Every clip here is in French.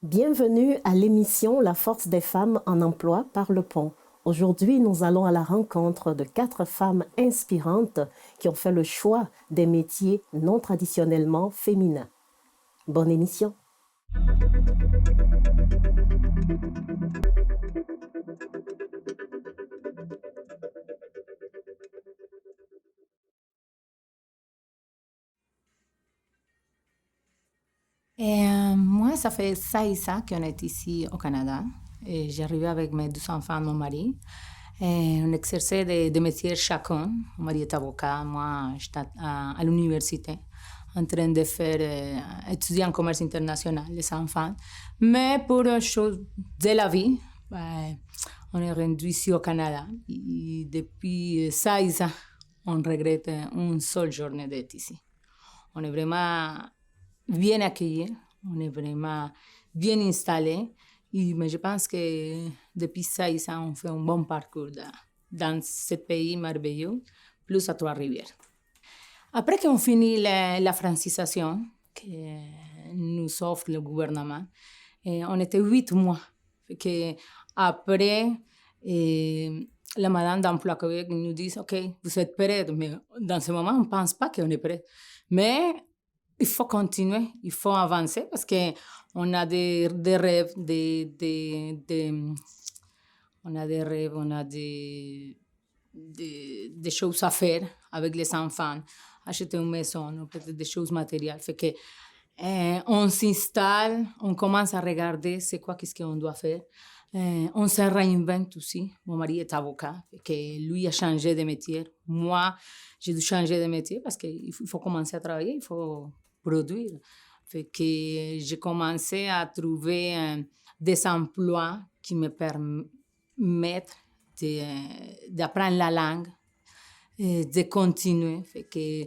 Bienvenue à l'émission La force des femmes en emploi par Le Pont. Aujourd'hui, nous allons à la rencontre de 4 femmes inspirantes qui ont fait le choix des métiers non traditionnellement féminins. Bonne émission. Moi, ça fait ça et ça qu'on est ici au Canada. Et j'arrivais avec mes 2 enfants, mon mari. Et on exerçait des métiers chacun. Mon mari est avocat, moi, j'étais à l'université en train de faire étudier en commerce international, les enfants. Mais pour chose de la vie, on est rendu ici au Canada. Et depuis ça et ça, on regrette une seule journée d'être ici. On est vraiment bien accueillis, on est vraiment bien installés. Mais je pense que depuis ça et ça, on fait un bon parcours dans ce pays merveilleux, plus à Trois-Rivières. Après qu'on finit la francisation que nous offre le gouvernement, on était 8 mois. Que après, la madame d'Emploi Québec nous dit « OK, vous êtes prêts », mais dans ce moment, on ne pense pas qu'on est prêts. Mais il faut continuer, il faut avancer parce qu'on a des rêves, on a des rêves, on a des choses à faire avec les enfants, acheter une maison, peut-être des choses matérielles. Fait que on s'installe, on commence à regarder qu'est-ce qu'on doit faire. On se réinvente aussi. Mon mari est avocat, que lui a changé de métier. Moi, j'ai dû changer de métier parce qu'il faut commencer à travailler, il faut produire. Fait que j'ai commencé à trouver des emplois qui me permettent d'apprendre la langue, de continuer. Fait que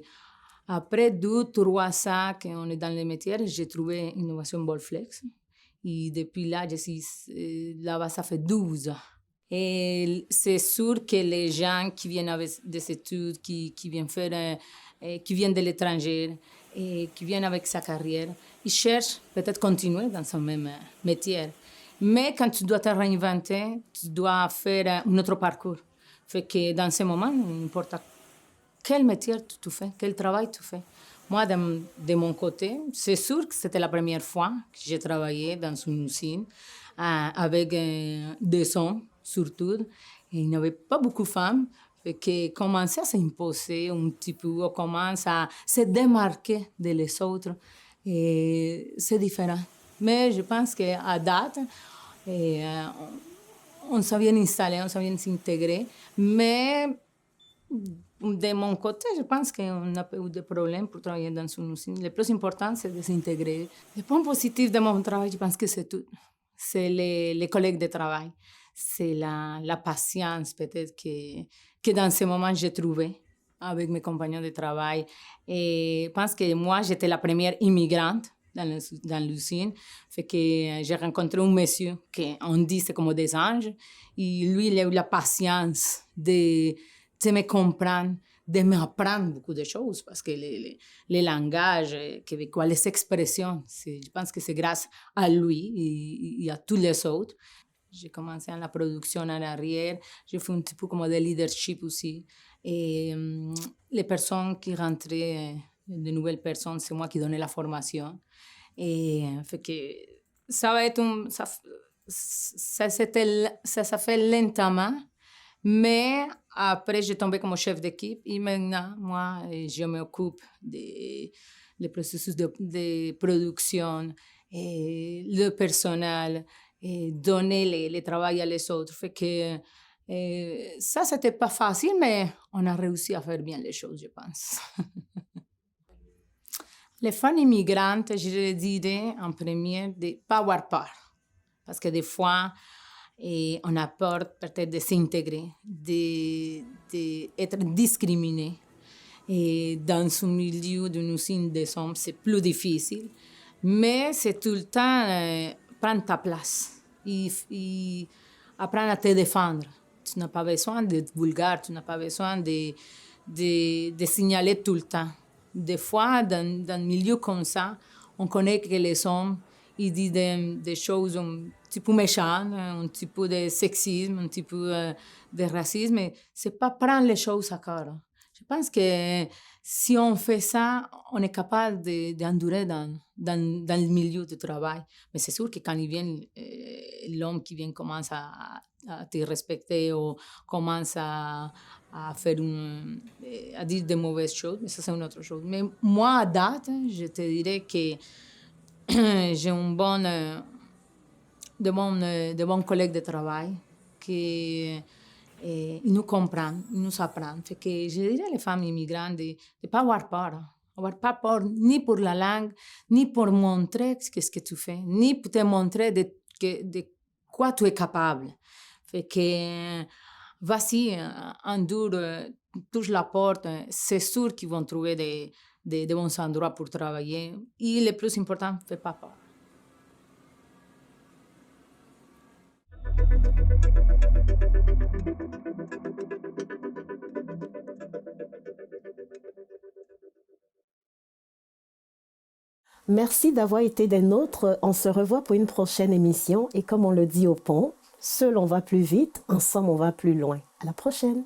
après 2-3 ans qu'on est dans le métier, j'ai trouvé Innovation Bolflex. Et depuis là, je suis là-bas, ça fait 12 ans. Et c'est sûr que les gens qui viennent avec des études, qui viennent faire, qui viennent de l'étranger, et qui viennent avec sa carrière, ils cherchent peut-être continuer dans son même métier. Mais quand tu dois te réinventer, tu dois faire un autre parcours. Fait que dans ce moment, n'importe quel métier tu fais, quel travail tu fais. Moi, de mon côté, c'est sûr que c'était la première fois que j'ai travaillé dans une usine avec des hommes, surtout. Et il n'y avait pas beaucoup de femmes qui commençaient à s'imposer un petit peu, commencent à se démarquer des autres. Et c'est différent. Mais je pense qu'à date, on s'est bien installé, on s'est bien intégré. Mais de mon côté, je pense qu'on n'a pas eu de problème pour travailler dans une usine. Le plus important, c'est de s'intégrer. Le point positif de mon travail, je pense que c'est tout. C'est les collègues de travail. C'est la patience, peut-être, que dans ce moment, j'ai trouvé avec mes compagnons de travail. Et je pense que moi, j'étais la première immigrante dans l'usine. Fait que j'ai rencontré un monsieur qu'on dit c'est comme des anges. Et lui, il a eu la patience de me comprendre, de m'apprendre beaucoup de choses, parce que les langages québécois, les expressions, je pense que c'est grâce à lui et à tous les autres. J'ai commencé en la production en arrière, j'ai fait un petit peu comme de leadership aussi. Et les personnes qui rentraient, de nouvelles personnes, c'est moi qui donnais la formation. Et fait que ça va être ça fait lentement. Mais après, j'ai tombé comme chef d'équipe et maintenant, moi, je m'occupe des processus de production, et le personnel, et donner le travail à les autres. Fait que ça, c'était pas facile, mais on a réussi à faire bien les choses, je pense. Les femmes immigrantes, je dirais en premier, de ne pas avoir peur. Parce que des fois, et on a peur peut-être de s'intégrer, d'être discriminé. Et dans un milieu d'une usine des hommes, c'est plus difficile. Mais c'est tout le temps prendre ta place et apprendre à te défendre. Tu n'as pas besoin d'être vulgaire, tu n'as pas besoin de signaler tout le temps. Des fois, dans un milieu comme ça, on connaît que les hommes, ils disent des choses un petit peu méchantes, un petit peu de sexisme, un petit peu de racisme, mais c'est pas prendre les choses à cœur. Je pense que si on fait ça, on est capable d'endurer dans le milieu du travail. Mais c'est sûr que quand il vient, l'homme qui vient commence à te respecter ou commence à faire à dire de mauvaises choses, mais ça c'est une autre chose. Mais moi, à date, je te dirais que j'ai de bons collègues de travail qui ils nous comprennent, ils nous apprennent. Fait que je dirais les femmes immigrantes de ne pas avoir peur. Avoir pas peur ni pour la langue, ni pour montrer ce que tu fais, ni pour te montrer de quoi tu es capable. Fait que vas-y, endure, touche la porte. C'est sûr qu'ils vont trouver des bons endroits pour travailler. Et le plus important, fais pas peur. Merci d'avoir été des nôtres. On se revoit pour une prochaine émission et comme on le dit au pont, seul on va plus vite, ensemble on va plus loin. À la prochaine.